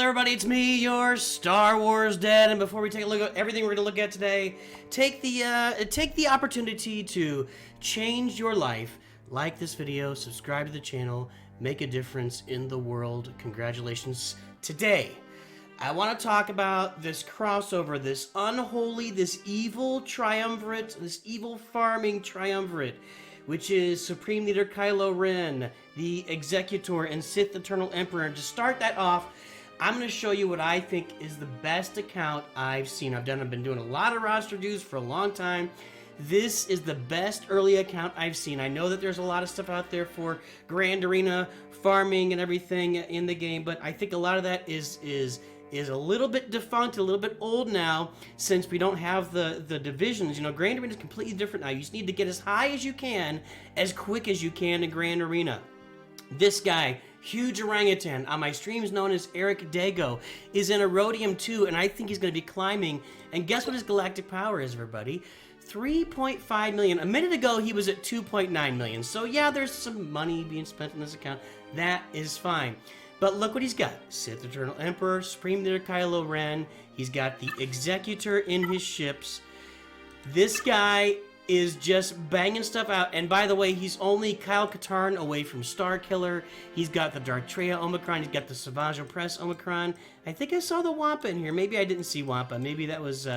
everybody, it's me, your Star Wars Dad, and before we take a look at everything we're going to look at today, take the opportunity to change your life. Like this video, subscribe to the channel, make a difference in the world. Congratulations. Today, I want to talk about this crossover, this unholy, this evil triumvirate, this evil farming triumvirate, which is Supreme Leader Kylo Ren, the Executor, and Sith Eternal Emperor. And to start that off, I'm going to show you what I think is the best account I've seen. I've been doing a lot of roster dues for a long time. This is the best early account I've seen. I know that there's a lot of stuff out there for Grand Arena farming and everything in the game, but I think a lot of that is a little bit defunct, a little bit old now, since we don't have the divisions. You know, Grand Arena is completely different now. You just need to get as high as you can, as quick as you can in Grand Arena. This guy, huge orangutan, on my streams known as Eric Dago, is in Erodium 2, and I think he's going to be climbing. And guess what his galactic power is, everybody? 3.5 million. A minute ago, he was at 2.9 million. So yeah, there's some money being spent in this account. That is fine. But look what he's got. Sith Eternal Emperor, Supreme Leader Kylo Ren. He's got the Executor in his ships. This guy is just banging stuff out. And by the way, he's only Kyle Katarn away from Star Killer. He's got the Darth Treya Omicron. He's got the Savage Opress Omicron. I think I saw the Wampa in here. Maybe I didn't see Wampa. Maybe that was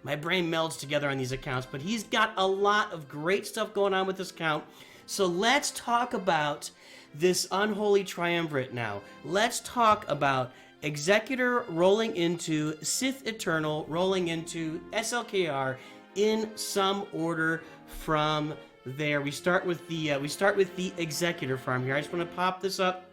my brain melds together on these accounts. But he's got a lot of great stuff going on with this account. So let's talk about this unholy triumvirate now. Let's talk about Executor rolling into Sith Eternal, rolling into SLKR in some order from there. We start with the Executor farm here. I just want to pop this up.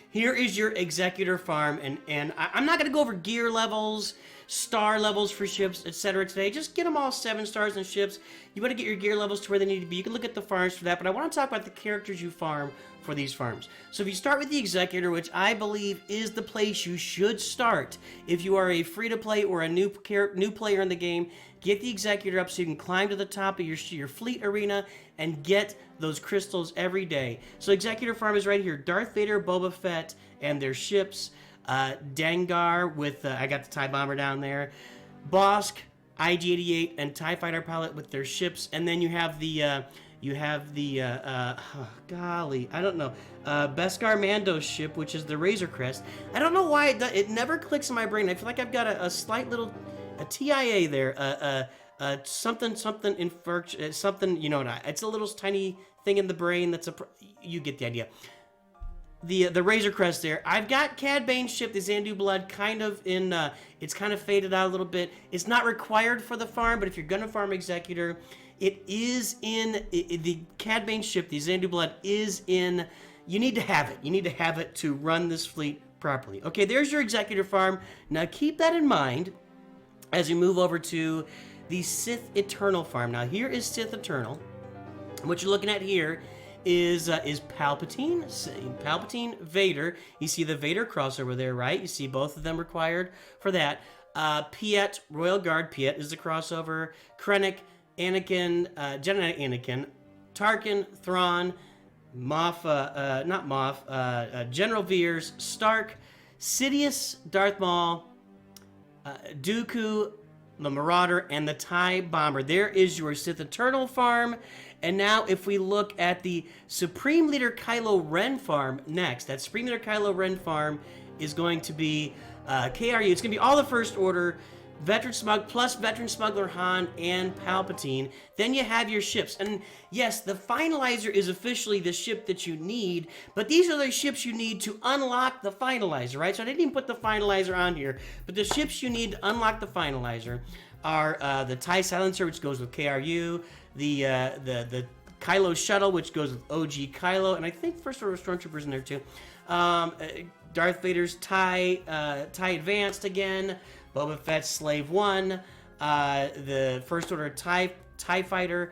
Here is your Executor farm, and I'm not going to go over gear levels, star levels for ships, etc. today. Just get them all 7 stars in ships. You want to get your gear levels to where they need to be. You can look at the farms for that, but I want to talk about the characters you farm for these farms. So if you start with the Executor, which I believe is the place you should start if you are a free-to-play or a new player in the game, get the Executor up so you can climb to the top of your fleet arena and get those crystals every day. So Executor farm is right here. Darth Vader, Boba Fett, and their ships. Dengar with, I got the TIE Bomber down there. Bosk, IG-88, and TIE Fighter pilot with their ships. And then you have the, golly, I don't know, Beskar Mando's ship, which is the Razor Crest. I don't know why it never clicks in my brain. I feel like I've got a slight little, a TIA there, something, something, you know what, it's a little tiny thing in the brain that's you get the idea. The Razor Crest there. I've got Cad Bane's ship, the Xandu Blood, kind of in, it's kind of faded out a little bit. It's not required for the farm, but if you're going to farm Executor, it is in, the Cad Bane ship, the Xandu Blood, is in, you need to have it. You need to have it to run this fleet properly. Okay, there's your Executor farm. Now keep that in mind as you move over to the Sith Eternal farm. Now here is Sith Eternal. What you're looking at here is Palpatine, Vader. You see the Vader crossover there, right? You see both of them required for that. Piet, Royal Guard, Piet is the crossover. Krennic, Anakin, Jedi Anakin, Tarkin, Thrawn, General Veers, Stark, Sidious, Darth Maul, Dooku, the Marauder, and the TIE Bomber. There is your Sith Eternal farm. And now if we look at the Supreme Leader Kylo Ren farm next, that Supreme Leader Kylo Ren farm is going to be KRU. It's going to be all the First Order, Veteran Smuggler Han, and Palpatine. Then you have your ships. And yes, the Finalizer is officially the ship that you need, but these are the ships you need to unlock the Finalizer, right? So I didn't even put the Finalizer on here, but the ships you need to unlock the Finalizer are the TIE Silencer, which goes with KRU, the Kylo Shuttle, which goes with OG Kylo, and I think First Order Stormtroopers in there too. Darth Vader's TIE Advanced again, Boba Fett's Slave 1, the First Order TIE Fighter,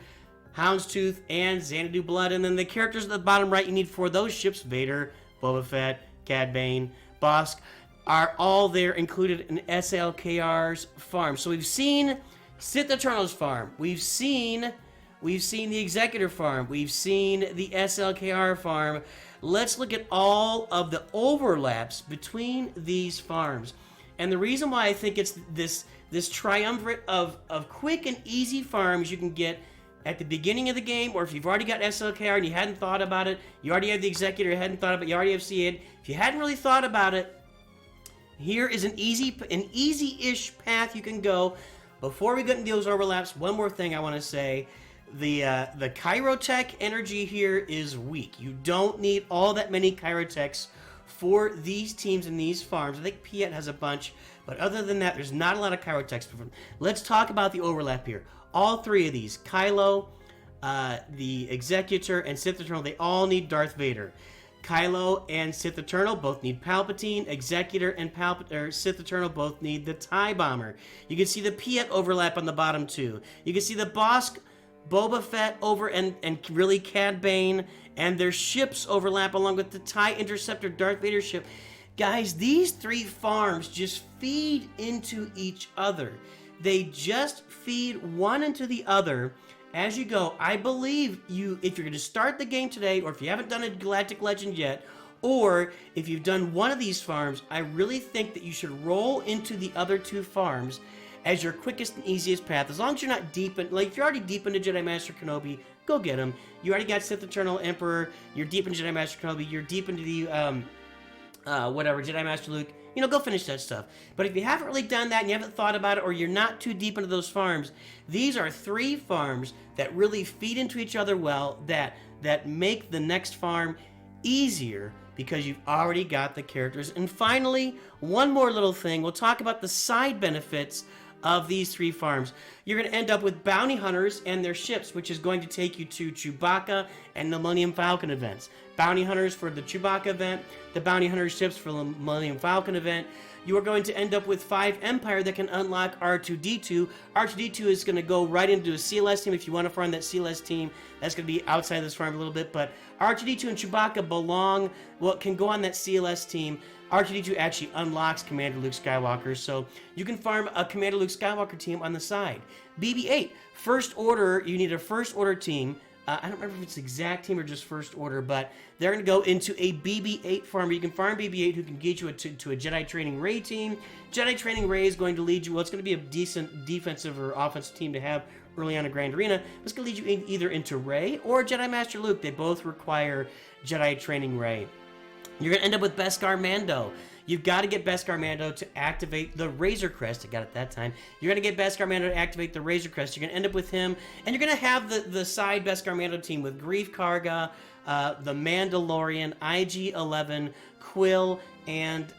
Houndstooth, and Xanadu Blood. And then the characters at the bottom right you need for those ships, Vader, Boba Fett, Cad Bane, Bosk, are all there included in SLKR's farm. So we've seen Sith Eternal's farm. We've seen we've seen the Executor farm, we've seen the SLKR farm. Let's look at all of the overlaps between these farms. And the reason why I think it's this triumvirate of quick and easy farms you can get at the beginning of the game, or if you've already got SLKR and you hadn't thought about it, you already have the Executor, you hadn't thought about it, you already have C8. If you hadn't really thought about it, here is an easy-ish path you can go. Before we get into those overlaps, one more thing I want to say. The Chirotech energy here is weak. You don't need all that many Chirotechs for these teams and these farms. I think Piet has a bunch, but other than that, there's not a lot of Chirotechs. Let's talk about the overlap here. All three of these, Kylo, the Executor, and Sith Eternal, they all need Darth Vader. Kylo and Sith Eternal both need Palpatine. Executor and Sith Eternal both need the TIE Bomber. You can see the Piet overlap on the bottom too. You can see the Bosk, Boba Fett over and really Cad Bane, and their ships overlap along with the TIE Interceptor Darth Vader ship. Guys, these three farms just feed into each other. They just feed one into the other as you go. I believe if you're going to start the game today, or if you haven't done a Galactic Legend yet, or if you've done one of these farms, I really think that you should roll into the other two farms as your quickest and easiest path. As long as you're not deep in, like if you're already deep into Jedi Master Kenobi, go get him. You already got Sith Eternal Emperor, you're deep into Jedi Master Kenobi, you're deep into the, Jedi Master Luke, go finish that stuff. But if you haven't really done that and you haven't thought about it, or you're not too deep into those farms, these are three farms that really feed into each other well, that make the next farm easier because you've already got the characters. And finally, one more little thing, we'll talk about the side benefits of these three farms. You're going to end up with bounty hunters and their ships, which is going to take you to Chewbacca and the Millennium Falcon events. Bounty hunters for the Chewbacca event, the bounty hunter ships for the Millennium Falcon event. You are going to end up with 5 Empire that can unlock R2-D2. R2-D2 is going to go right into a CLS team if you want to farm that CLS team. That's going to be outside this farm a little bit, but R2-D2 and Chewbacca can go on that CLS team. R2-D2 actually unlocks Commander Luke Skywalker, so you can farm a Commander Luke Skywalker team on the side. BB-8, First Order, you need a First Order team. I don't remember if it's exact team or just First Order, but they're going to go into a BB-8 farm. You can farm BB-8 who can get you to a Jedi Training Ray team. Jedi Training Ray is going to lead you, well, it's going to be a decent defensive or offensive team to have early on in Grand Arena. It's going to lead you either into Ray or Jedi Master Luke. They both require Jedi Training Ray. You're going to end up with Beskar Mando. You've got to get Beskar Mando to activate the Razor Crest. I got it that time. You're going to get Beskar Mando to activate the Razor Crest. You're going to end up with him, and you're going to have the side Beskar Mando team with Greef Karga, the Mandalorian, IG-11, Quill, and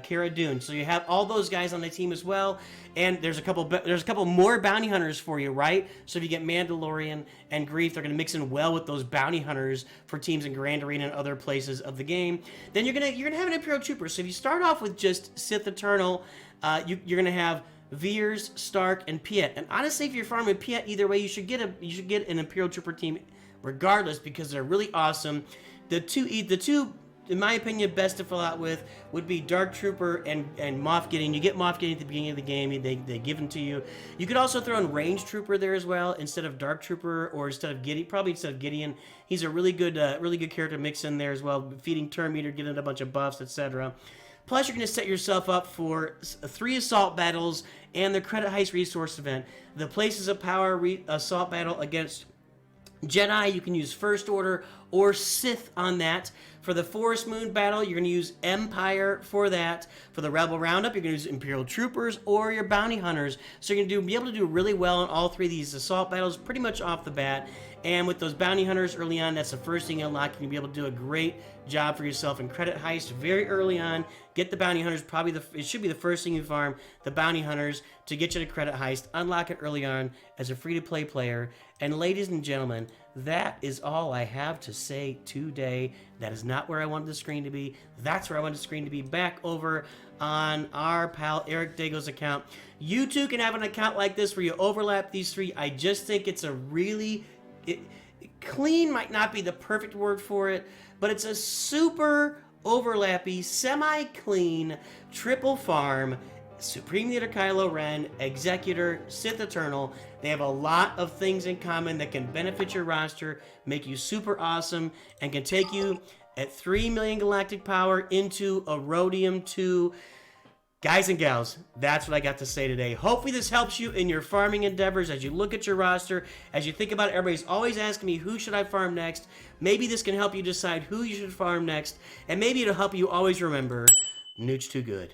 Cara Dune. So you have all those guys on the team as well. And there's a couple more bounty hunters for you, right? So if you get Mandalorian and Greef, they're going to mix in well with those bounty hunters for teams in Grand Arena and other places of the game. Then you're gonna have an Imperial Trooper. So if you start off with just Sith Eternal, you're gonna have Veers, Stark, and Piet. And honestly, if you're farming Piet, either way, you should get an Imperial Trooper team regardless, because they're really awesome. The two, in my opinion, best to fill out with would be Dark Trooper and Moff Gideon. You get Moff Gideon at the beginning of the game. They give them to you. You could also throw in Range Trooper there as well instead of Dark Trooper, or instead of Gideon. He's a really good character to mix in there as well, feeding turn meter, getting a bunch of buffs, etc. Plus, you're going to set yourself up for 3 assault battles and the Credit Heist Resource event. The Places of Power assault battle against Jedi, you can use First Order or Sith on that. For the Forest Moon battle, you're going to use Empire for that. For the Rebel Roundup, you're going to use Imperial Troopers or your Bounty Hunters. So you're going to be able to do really well in all 3 of these assault battles pretty much off the bat. And with those Bounty Hunters early on, that's the first thing you unlock. You're going to be able to do a great job for yourself in Credit Heist very early on. Get the Bounty Hunters, it should be the first thing you farm, the Bounty Hunters, to get you to Credit Heist. Unlock it early on as a free-to-play player. And ladies and gentlemen, that is all I have to say today. That is not where I wanted the screen to be. That's where I wanted the screen to be, back over on our pal Eric Dago's account. You too can have an account like this where you overlap these 3. I just think it's a really... clean might not be the perfect word for it, but it's a super overlappy, semi-clean triple farm. Supreme Leader Kylo Ren, Executor, Sith Eternal. They have a lot of things in common that can benefit your roster, make you super awesome, and can take you at 3 million galactic power into a Rhodium 2. Guys and gals, that's what I got to say today. Hopefully this helps you in your farming endeavors as you look at your roster, as you think about it. Everybody's always asking me, who should I farm next? Maybe this can help you decide who you should farm next, and maybe it'll help you always remember, Nooch too good.